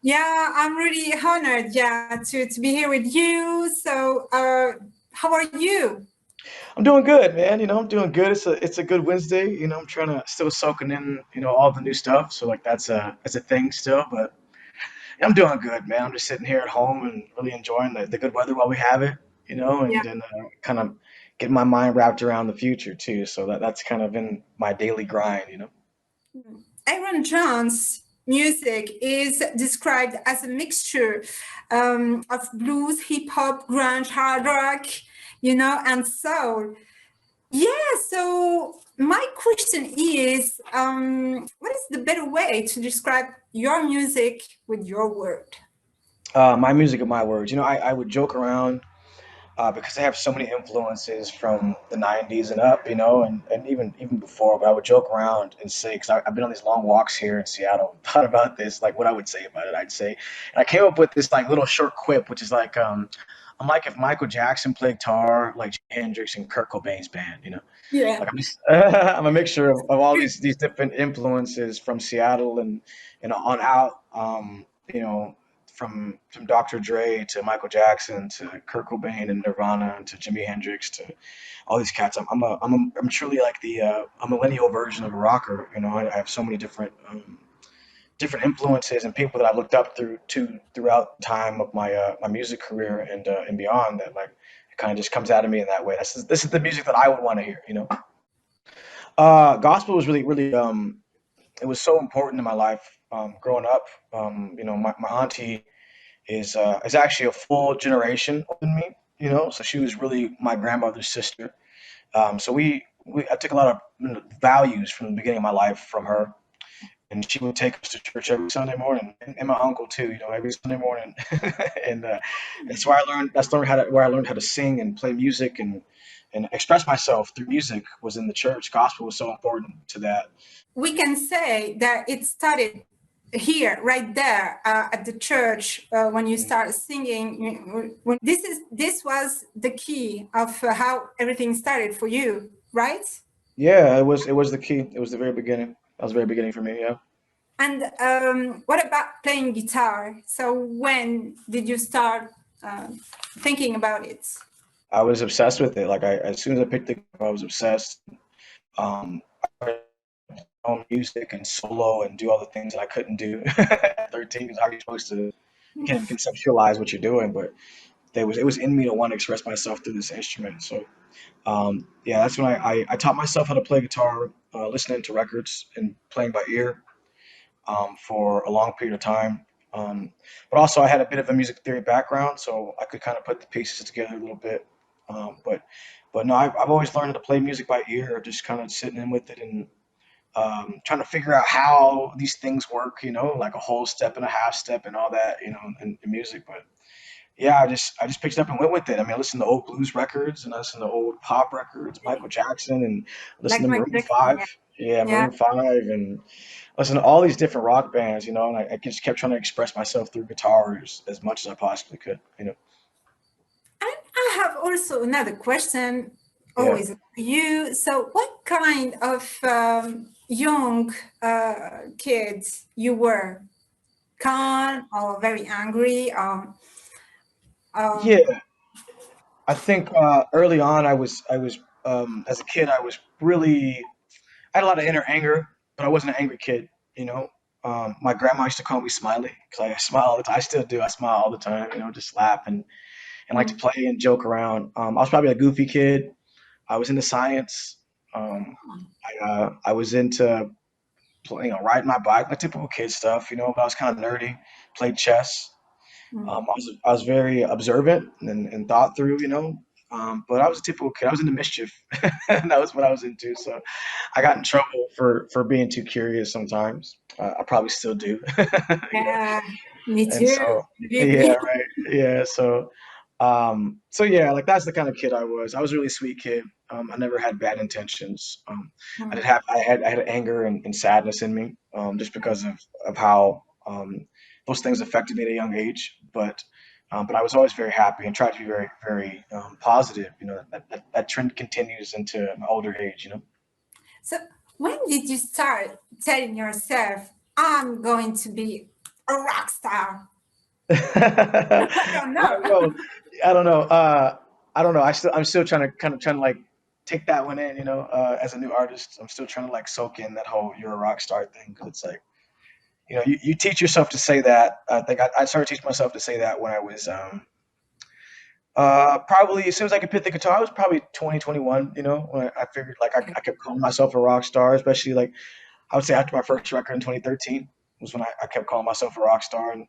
Yeah, I'm really honored, yeah, to be here with you. So, how are you? I'm doing good, man. I'm doing good. It's a good Wednesday. I'm trying to still soaking in, all the new stuff. So like that's a thing still, but I'm doing good, man. I'm just sitting here at home and really enjoying the good weather while we have it, Yeah. and then kind of getting my mind wrapped around the future too. So that's kind of in my daily grind. Ayron Jones' music is described as a mixture of blues, hip hop, grunge, hard rock, and soul. Yeah, so my question is, what is the better way to describe your music with your word? My music and my words. I would joke around because I have so many influences from the '90s and up, and even before. But I would joke around and say, because I've been on these long walks here in Seattle, thought about this, like what I would say about it. I'd say, and I came up with this like little short quip, which is like, I'm like if Michael Jackson played guitar, like Jimi Hendrix and Kurt Cobain's band. Yeah. Like I'm just, I'm a mixture of all these different influences from Seattle and on out. From Dr. Dre to Michael Jackson to Kurt Cobain and Nirvana to Jimi Hendrix to all these cats. I'm truly like the a millennial version of a rocker. I have so many different influences and people that I looked up throughout the time of my music career and beyond that like it kind of just comes out of me in that way. This is the music that I would want to hear. Gospel was really it was so important in my life growing up. My auntie is actually a full generation older than me. So she was really my grandmother's sister. So we I took a lot of values from the beginning of my life from her, and she would take us to church every Sunday morning, and my uncle too. Every Sunday morning, and that's where I learned. That's where I learned how to sing and play music and express myself through music was in the church. Gospel was so important to that. We can say that it started here, right there, at the church, when you start singing. This was the key of how everything started for you, right? Yeah, it was the key. It was the very beginning. That was the very beginning for me. Yeah. And what about playing guitar? So when did you start uh, thinking about it? I was obsessed with it. Like as soon as I picked it up, I was obsessed. Um, own music and solo and do all the things that I couldn't do at 13. Because how are you supposed to? You can't even conceptualize what you're doing, but it was in me to want to express myself through this instrument. So yeah, that's when I taught myself how to play guitar, listening to records and playing by ear for a long period of time. But also, I had a bit of a music theory background, so I could kind of put the pieces together a little bit. But no, I've always learned how to play music by ear, just kind of sitting in with it and trying to figure out how these things work, like a whole step and a half step and all that, in music. But yeah, I just picked it up and went with it. I mean, I listened to old blues records and I listened to old pop records, Michael Jackson, and listened Like to my Maroon Jackson, Five. yeah. Yeah, Yeah. Maroon Five, and listen to all these different rock bands, and I just kept trying to express myself through guitars as much as I possibly could. And I have also another question, Yeah. always for you. So, what kind of young kid you were? Calm or very angry? Or, um, Yeah, I think early on I was as a kid I was really I had a lot of inner anger, but I wasn't an angry kid. You know, my grandma used to call me Smiley because I smile all the time. I still do. I smile all the time. Just laugh and like to mm, play and joke around. I was probably a goofy kid. I was into science. I was into riding my bike, like typical kid stuff. But I was kind of nerdy. Played chess. mm. I was very observant and thought through. But I was a typical kid. I was into mischief, and that was what I was into. So I got in trouble for being too curious sometimes. I probably still do. you know. Yeah, me And too. so Believe yeah, me. right. Yeah, so yeah, like that's the kind of kid I was. I was a really sweet kid. I never had bad intentions. Mm. I had anger and sadness in me, just because of how those things affected me at a young age. But I was always very happy and tried to be very very positive. That trend continues into my older age. So, when did you start telling yourself, I'm going to be a rock star? I don't I know. don't know. I don't know. I don't know. I'm still trying to trying to like take that one in, as a new artist. I'm still trying to like soak in that whole "you're a rock star" thing, because it's like, you teach yourself to say that. I think I started teaching myself to say that when I was probably as soon as I could pick the guitar. I was probably 2021. When I figured like I kept calling myself a rock star, especially like I would say after my first record in 2013 was when I kept calling myself a rock star, and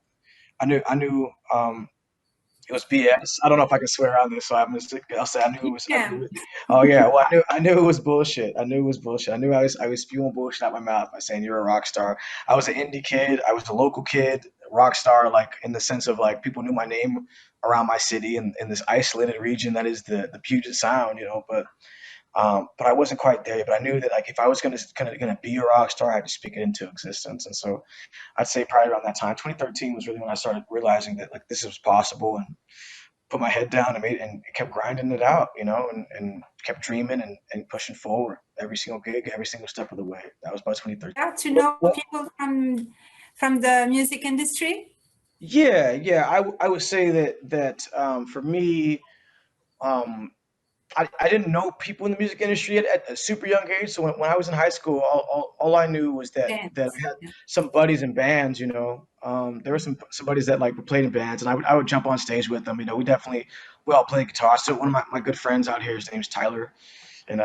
I knew it was BS. I don't know if I can swear on this, so I'll say I knew it You was. I knew can. it. Oh yeah, well I knew it was bullshit. I knew it was bullshit. I was spewing bullshit out my mouth by saying you're a rock star. I was an indie kid. I was a local kid, rock star, like in the sense of like people knew my name around my city and in this isolated region that is the Puget Sound, but I wasn't quite there. But I knew that like if I was gonna be a rock star, I had to speak it into existence. And so I'd say probably around that time, 2013 was really when I started realizing that like this was possible, and put my head down and kept grinding it out, and kept dreaming and pushing forward every single gig, every single step of the way. That was by 2013. Got to What, know what, people from the music industry. yeah, yeah. I would say that for me, um, I didn't know people in the music industry at a super young age. So when I was in high school, all I knew was that Yes. I had some buddies in bands. There were some buddies that like played in bands, and I would jump on stage with them. We all played guitar. So one of my good friends out here, his name's Tyler, and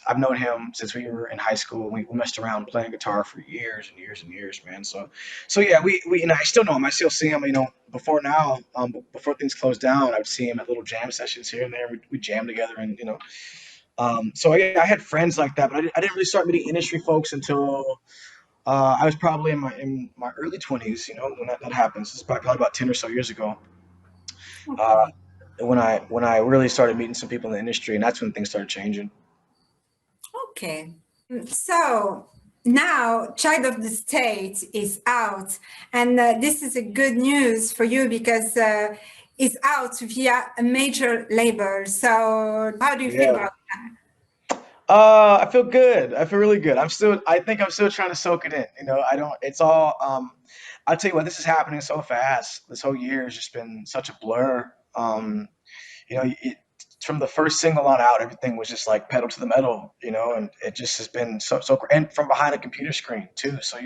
I've known him since we were in high school. We messed around playing guitar for years and years and years, man. So yeah, we and I still know him. I still see him. Before now, before things closed down, I would see him at little jam sessions here and there. We jam together, and so yeah, I had friends like that, but I didn't really start meeting industry folks until I was probably in my early 20s. When that happens. It's probably about 10 or so years ago. Uh, Okay. when I really started meeting some people in the industry, and that's when things started changing. Okay. So now Child of the State is out, and this is a good news for you because it's out via a major label. So how do you feel Yeah. about that? I feel good. I feel really good. I think I'm still trying to soak it in. I don't, it's all, I'll tell you what, this is happening so fast. This whole year has just been such a blur. From the first single on out, everything was just like pedal to the metal, and it just has been so, and from behind a computer screen too. So,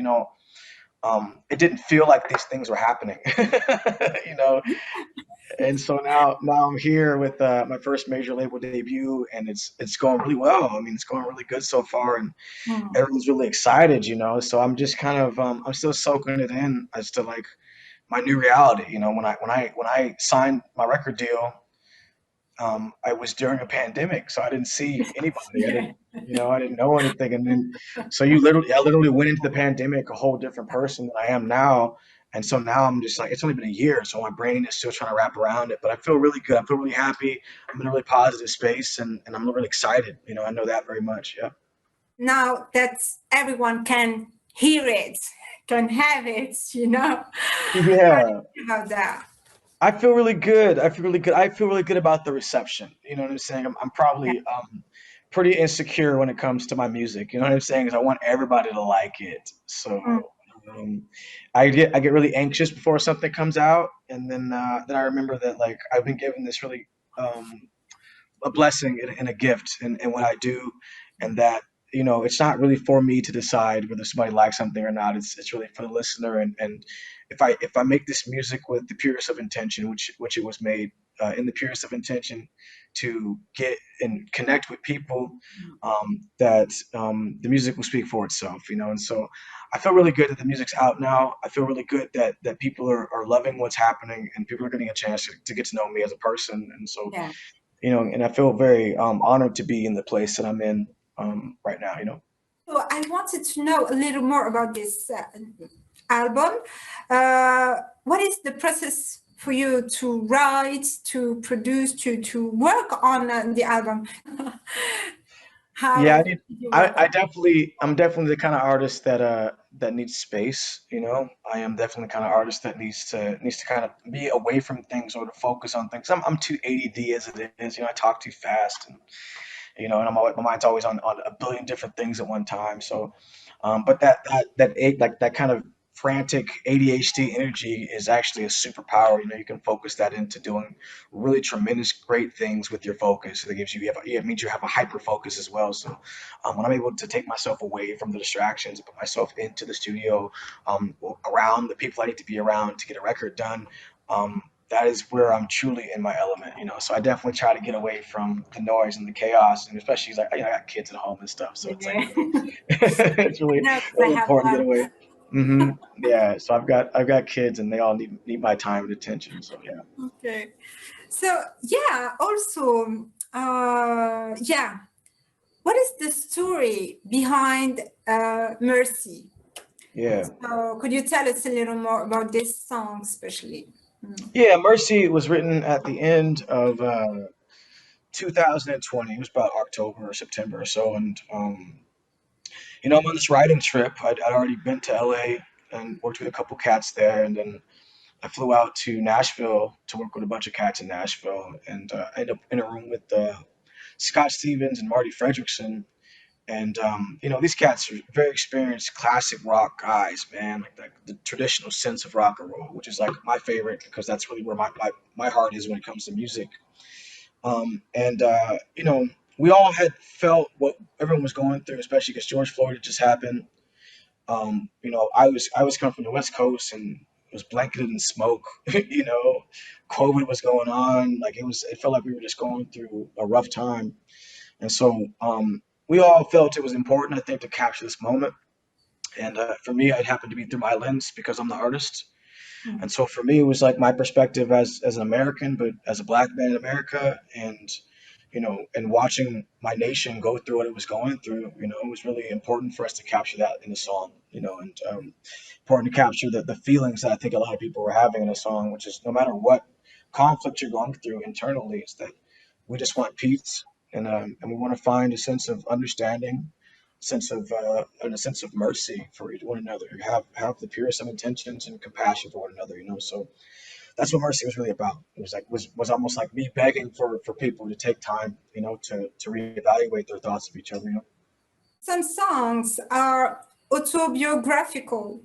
it didn't feel like these things were happening, you know, and so now I'm here with my first major label debut, and it's going really well. I mean, it's going really good so far, and Hmm. everyone's really excited, So I'm just kind of I'm still soaking it in as to like my new reality. When I signed my record deal, I was during a pandemic, so I didn't see anybody. Yeah. I didn't know anything, and then so I literally went into the pandemic a whole different person than I am now. And so now I'm just like, it's only been a year, so my brain is still trying to wrap around it. But I feel really good. I feel really happy. I'm in a really positive space, and I'm really excited. I know that very much. Yeah. Now that everyone can hear it, can have it, How do Yeah. you feel about that? I feel really good. I feel really good. I feel really good about the reception. You know what I'm saying? I'm Yeah. probably pretty insecure when it comes to my music. You know what I'm saying? Is I want everybody to like it. Mm. So um, I get really anxious before something comes out, and then I remember that like I've been given this really um, a blessing and a gift in what I do, and that it's not really for me to decide whether somebody likes something or not. It's really for the listener, and if I make this music with the purest of intention, which it was made in the purest of intention to get and connect with people, that the music will speak for itself, and so I feel really good that the music's out now. I feel really good that people are loving what's happening, and people are getting a chance to get to know me as a person, and so Yeah. and I feel very honored to be in the place that I'm in right now. So I wanted to know a little more about this album. What is the process for you to write, to produce, to work on the album? Yeah, How I did need. you I, work I on? definitely, I'm definitely the kind of artist that needs space. I am definitely the kind of artist that needs to kind of be away from things or to focus on things. I'm too ADD as it is. I talk too fast, and my mind's always on a billion different things at one time. So, but that kind of frantic ADHD energy is actually a superpower. You know, you can focus that into doing really tremendous, great things with your focus. It gives you, it means you have a hyper focus as well. So, when I'm able to take myself away from the distractions, put myself into the studio, around the people I need to be around to get a record done, that is where I'm truly in my element. You know, so I definitely try to get away from the noise and the chaos, and especially like, I got kids at home and stuff, so it's like Yeah. really, it's really No, 'cause I really have important to get one. away. Yeah, so I've got kids and they all need my time and attention. So yeah. Okay. So yeah, also, yeah. What is the story behind Mercy? Yeah. So could you tell us a little more about this song, especially? Yeah, Mercy was written at the end of 2020. It was about October or September or so, and I'm on this writing trip. I'd already been to LA and worked with a couple cats there, and then I flew out to Nashville to work with a bunch of cats in Nashville, and I ended up in a room with Scott Stevens and Marty Fredrickson. And these cats are very experienced classic rock guys, man. Like the traditional sense of rock and roll, which is like my favorite because that's really where my heart is when it comes to music. And we all had felt what everyone was going through, especially because George Floyd had just happened. I was coming from the West Coast and it was blanketed in smoke. COVID was going on. Like it felt like we were just going through a rough time. And so we all felt it was important, I think, to capture this moment. And for me, it happened to be through my lens because I'm the artist. And so for me, it was like my perspective as an American, but as a black man in America, and watching my nation go through what it was going through, it was really important for us to capture that in the song, and important to capture the feelings that I think a lot of people were having in a song, which is no matter what conflict you're going through internally, it's that we just want peace, and we want to find a sense of understanding, and a sense of mercy for one another. Have the purest of intentions and compassion for one another. So that's what mercy was really about. It was almost like me begging for people to take time, to reevaluate their thoughts of each other. Some songs are autobiographical.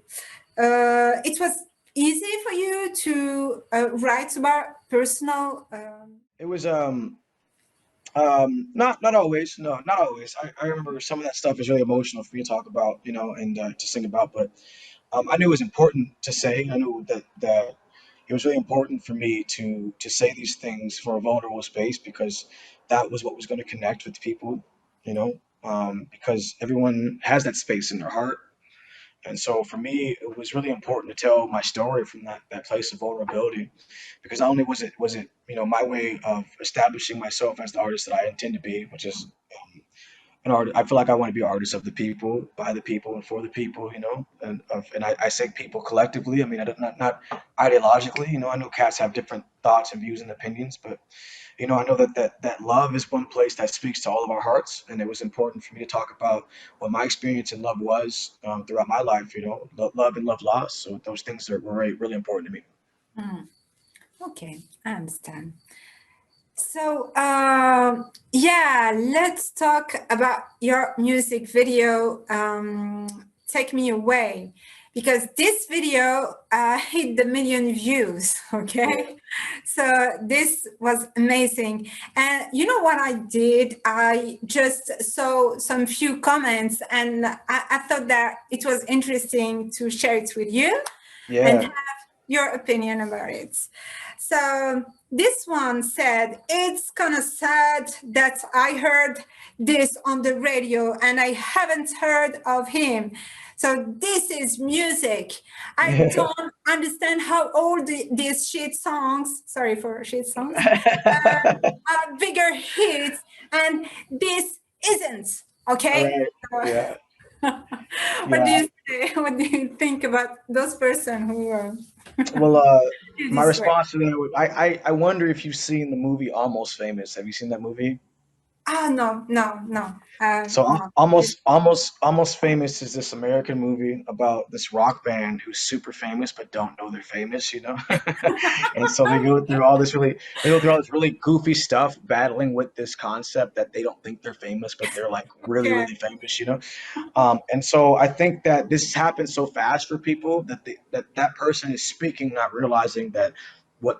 It was easy for you to write about personal. It was not always. No, not always. I remember some of that stuff is really emotional for me to talk about, and to sing about. But I knew it was important to say. I knew that it was really important for me to say these things for a vulnerable space because that was what was going to connect with people, because everyone has that space in their heart. And so for me, it was really important to tell my story from that place of vulnerability, because not only was it my way of establishing myself as the artist that I intend to be, which is an art. I feel like I want to be an artist of the people, by the people, and for the people. And I say people collectively. I mean, not ideologically. I know cats have different thoughts and views and opinions, but I know that love is one place that speaks to all of our hearts, and it was important for me to talk about what my experience in love was throughout my life. Love and love loss. So those things were really, really important to me. Okay, I understand. So, yeah, let's talk about your music video, Take Me Away, because this video hit the million views, okay? So this was amazing. And you know what I did? I just saw some few comments and I thought that it was interesting to share it with you and Yeah. have your opinion about it. So this one said, it's kind of sad that I heard this on the radio and I haven't heard of him. So this is music. I Yeah. don't understand how all these shit songs, sorry for shit songs, are bigger hits and this isn't, okay? Right. Yeah. What do Yeah. you say? What do you think about those person who Well, feel my this way? response to that would, I wonder if you've seen the movie Almost Famous. Have you seen that movie? Ah, no, no, no, So no. almost famous is this American movie about this rock band who's super famous but don't know they're famous, you know? And so they go through all this really goofy stuff battling with this concept that they don't think they're famous, but they're like really, Okay, really famous, you know? And so I think that this happens so fast for people that that person is speaking, not realizing that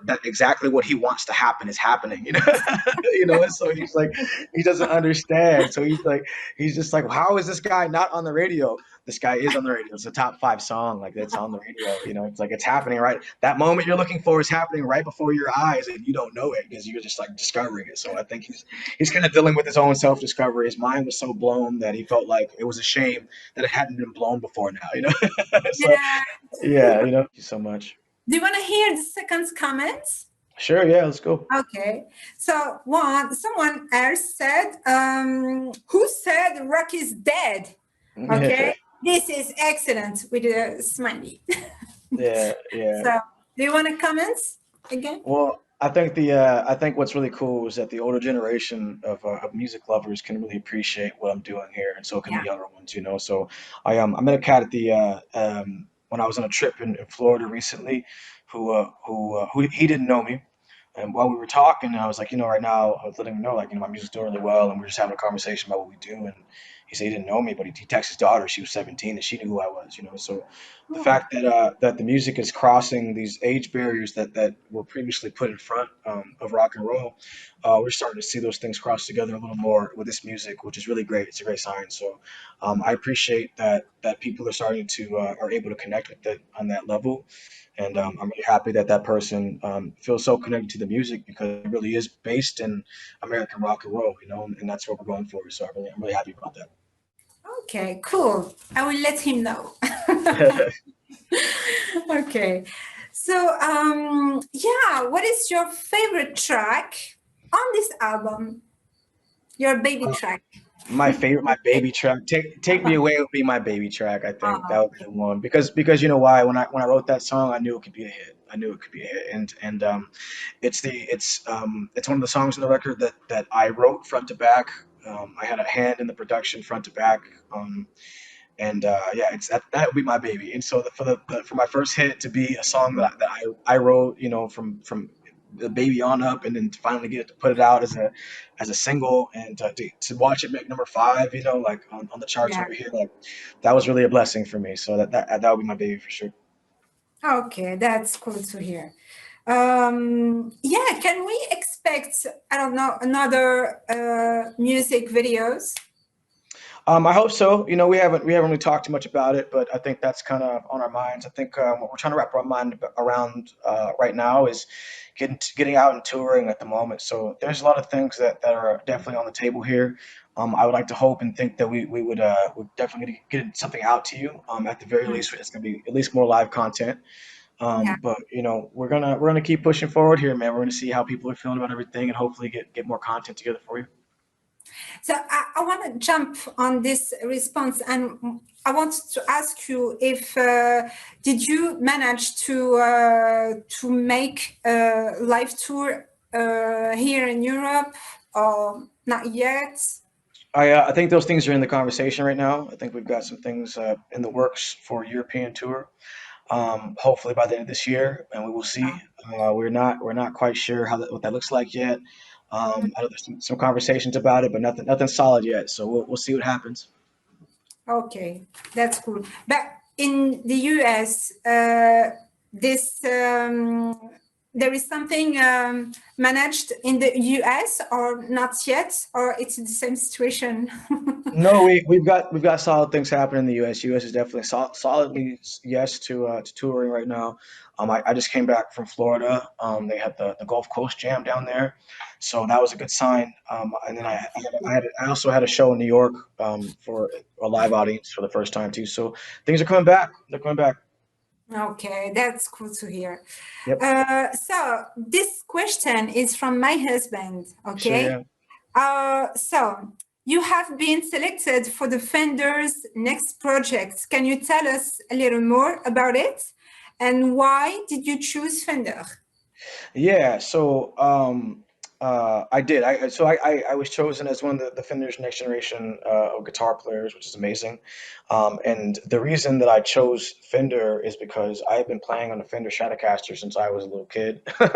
that exactly what he wants to happen is happening, you know. You know, and so he's like, he doesn't understand. So he's just like, how is this guy not on the radio? This guy is on the radio. It's a top five song, like that's on the radio. You know, it's like it's happening right. That moment you're looking for is happening right before your eyes, and you don't know it because you're just like discovering it. So I think he's kind of dealing with his own self discovery. His mind was so blown that he felt like it was a shame that it hadn't been blown before now. You know, so yeah. yeah, you know, thank you so much. Do you want to hear the second comment? Sure, yeah, let's go. Okay. So someone else said, who said rock is dead? Okay. This is excellent with a smiley. Yeah, yeah. So do you want to comment again? Well, I think what's really cool is that the older generation of music lovers can really appreciate what I'm doing here, and so can the Yeah. younger ones, you know. So I met a cat at the when I was on a trip in Florida recently, who he didn't know me, and while we were talking, I was like, you know, right now I was letting him know, like, you know, my music's doing really well, and we're just having a conversation about what we do, and he said he didn't know me, but he texted his daughter. She was 17, and she knew who I was, you know. So the Oh, fact that that the music is crossing these age barriers that were previously put in front of rock and roll, we're starting to see those things cross together a little more with this music, which is really great. It's a great sign. So I appreciate that people are starting to are able to connect with it on that level, and I'm really happy that that person feels so connected to the music because it really is based in American rock and roll, you know, and that's what we're going for. So I'm really happy about okay, cool. I will let him know. that. Okay. So, yeah, what is your favorite track on this album? Your baby track. My favorite, my baby track. Take Me Away would be my baby track. I think that would be Okay. the one because you know why? When I wrote that song, I knew it could be a hit. I knew it could be a hit, and it's one of the songs on the record that I wrote front to back. I had a hand in the production front to back. And yeah, it's that would be my baby. And so for my first hit to be a song that I wrote, you know, from the baby on up, and then to finally get to put it out as a single, and to watch it make number five, you know, like on the charts Yeah. over here, like that was really a blessing for me. So that would be my baby for sure. Okay, that's cool to hear. Yeah, can we expect, I don't know, another music videos? I hope so. You know, we haven't really talked too much about it, but I think that's kind of on our minds. I think what we're trying to wrap our mind around right now is getting out and touring at the moment. So there's a lot of things that are definitely on the table here. I would like to hope and think that we would definitely get something out to you. At the very Mm, least, it's gonna be at least more live content. yeah. But you know, we're gonna keep pushing forward here, man. We're gonna see how people are feeling about everything, and hopefully get more content together for you. So I want to jump on this response, and I want to ask you if did you manage to make a live tour here in Europe or not yet? I think those things are in the conversation right now. I think we've got some things in the works for a European tour. Hopefully by the end of this year, and we will see. We're not quite sure what that looks like yet. I know there's some conversations about it, but nothing solid yet. So we'll see what happens. Okay, that's cool. But in the US, this there is something managed in the US or not yet, or it's the same situation. No, we've got solid things happening in the U.S. U.S. is definitely solidly yes to touring right now. I just came back from Florida. They had the Gulf Coast Jam down there, so that was a good sign. And then I also had a show in New York for a live audience for the first time too. So things are coming back. They're coming back. Okay, that's cool to hear. Yep. So this question is from my husband. Sure. Okay. Yeah. So you have been selected for the Fender's next project. Can you tell us a little more about it? And why did you choose Fender? Yeah. So I did. I was chosen as one of the Fender's next generation of guitar players, which is amazing. And the reason that I chose Fender is because I have been playing on a Fender Stratocaster since I was a little kid, and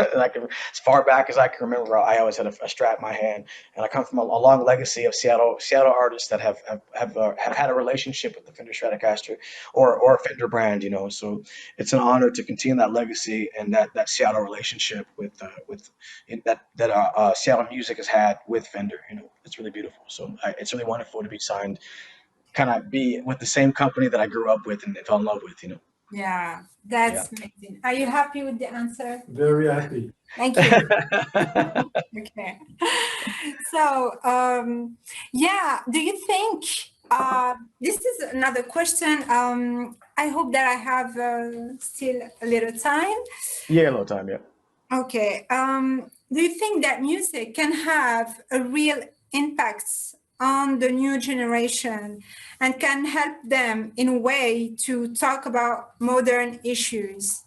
as far back as I can remember, I always had a Strat in my hand. And I come from a long legacy of Seattle artists that have had a relationship with the Fender Stratocaster or a Fender brand, you know. So it's an honor to continue that legacy and that Seattle relationship with Seattle music has had with Fender. You know, it's really beautiful. So it's really wonderful to be signed, kind of be with the same company that I grew up with and fell in love with. You know, Yeah, yeah. that's amazing. Are you happy with the answer? Very happy. Thank you. Okay. So, yeah, do you think this is another question? I hope that I have still a little time. Yeah, a little time. Yeah. Okay. Do you think that music can have a real impact on the new generation and can help them in a way to talk about modern issues?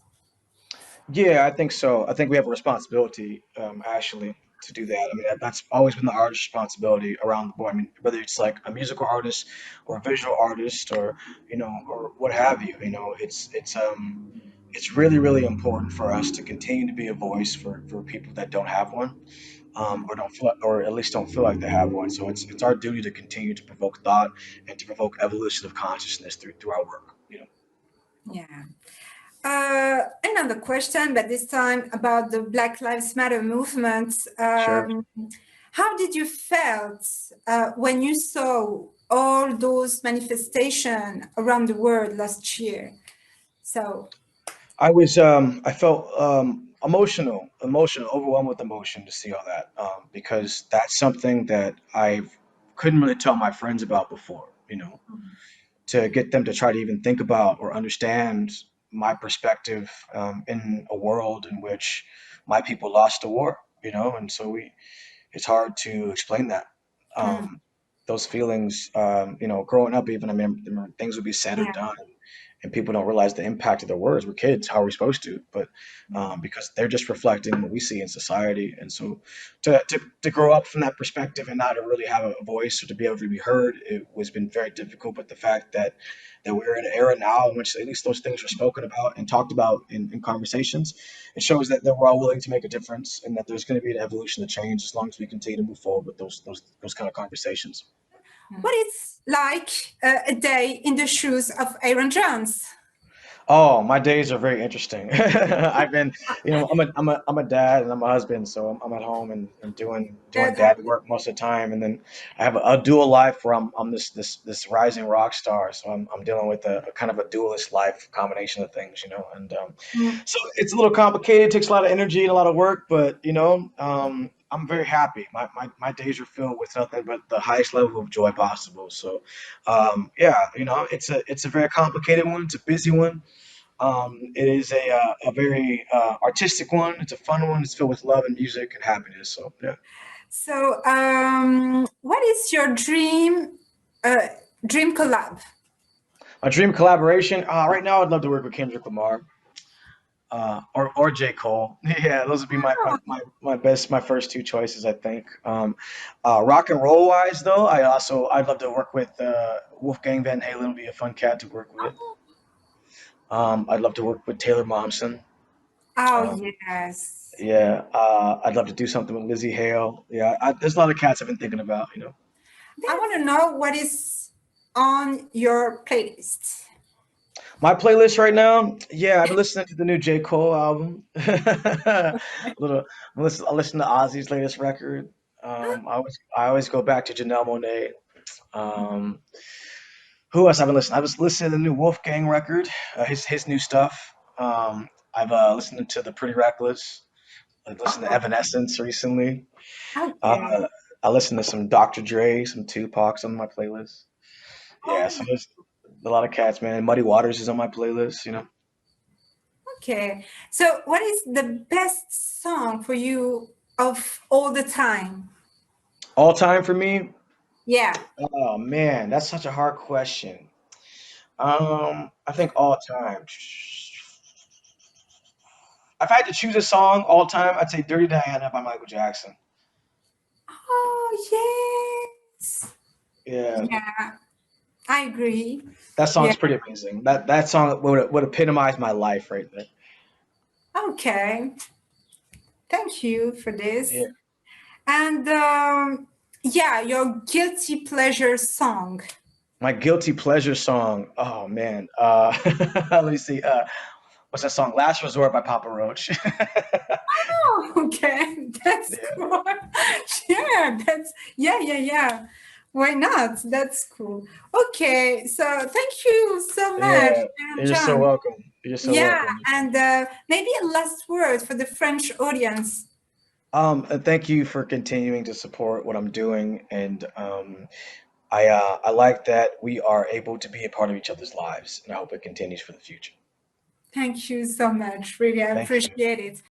Yeah, I think so. I think we have a responsibility, actually, to do that. I mean, that's always been the artist's responsibility around the board. I mean, whether it's like a musical artist or a visual artist or or what have you. You know, it's really really important for us to continue to be a voice for people that don't have one, or don't feel, or at least don't feel like they have one. So it's our duty to continue to provoke thought and to provoke evolution of consciousness through our work. You know. Yeah. Another question, but this time about the Black Lives Matter movement. Sure. How did you felt when you saw all those manifestations around the world last year? So, I felt emotional, overwhelmed with emotion to see all that, because that's something that I couldn't really tell my friends about before, you know, to get them to try to even think about or understand my perspective, in a world in which my people lost a war, you know, and so it's hard to explain that. mm, Those feelings, growing up, even, I mean, things would be said or yeah. done, and people don't realize the impact of their words. We're kids, how are we supposed to? But because they're just reflecting what we see in society, and so to grow up from that perspective and not to really have a voice or to be able to be heard, it was been very difficult. But the fact that we're in an era now in which at least those things are spoken about and talked about in conversations, it shows that we're all willing to make a difference and that there's going to be an evolution of change as long as we continue to move forward with those kind of conversations. What is like a day in the shoes of Ayron Jones? Oh, my days are very interesting. I've been, I'm a dad and I'm a husband, so I'm at home and doing That, dad work most of the time, and then I have a dual life where I'm this rising rock star, so I'm dealing with a kind of a dualist life combination of things, you know, and mm, so it's a little complicated. It takes a lot of energy and a lot of work, but I'm very happy. My days are filled with nothing but the highest level of joy possible. So, yeah, it's a very complicated one. It's a busy one. It is a very artistic one. It's a fun one. It's filled with love and music and happiness. So yeah, so, what is your uh, dream collab? my dream collaboration. Right now, I'd love to work with Kendrick Lamar, or J Cole. Yeah, those would be my best, my first two choices, I think. Rock and roll wise, though, I'd love to work with Wolfgang Van Halen. Would be a fun cat to work with. I'd love to work with Taylor Momsen. Oh, Um, yes. Yeah, I'd love to do something with Lizzie Hale. Yeah, there's a lot of cats I've been thinking about. I want to know what is on your playlist. My playlist right now. Yeah, I've been listening to the new J. Cole album. A little, I listen to Ozzy's latest record. I always go back to Janelle Monáe. Um, who else I've been listening? I was listening to the new Wolfgang record, his new stuff. I've listened to the Pretty Reckless. I've listened to Oh, Evanescence recently. okay. Uh, I listened to some Dr. Dre, some Tupac's on my playlist. Yeah, Oh, so there's a lot of cats, man. Muddy Waters is on my playlist. okay. So, what is the best song for you of all the time? All time for me. Yeah. Oh man, that's such a hard question. I think all time. If I had to choose a song all time, I'd say "Dirty Diana" by Michael Jackson. yes. Yeah, Yeah, I agree. that Yeah. song's pretty amazing. That song would epitomize my life right there. Okay. Thank you for Yeah. this. And yeah, your guilty pleasure song. My guilty pleasure song. Oh man. Let me see. What's that song? Last Resort by Papa Roach. Oh, okay. That's Yeah. cool. Yeah, yeah. Why not? That's cool. Okay, so thank you so much, Yeah. You're so John. welcome. You're so Yeah, welcome. and maybe a last word for the French audience. And thank you for continuing to support what I'm doing, and I like that we are able to be a part of each other's lives, and I hope it continues for the future. Thank you so much. Really, I Thank you. appreciate it.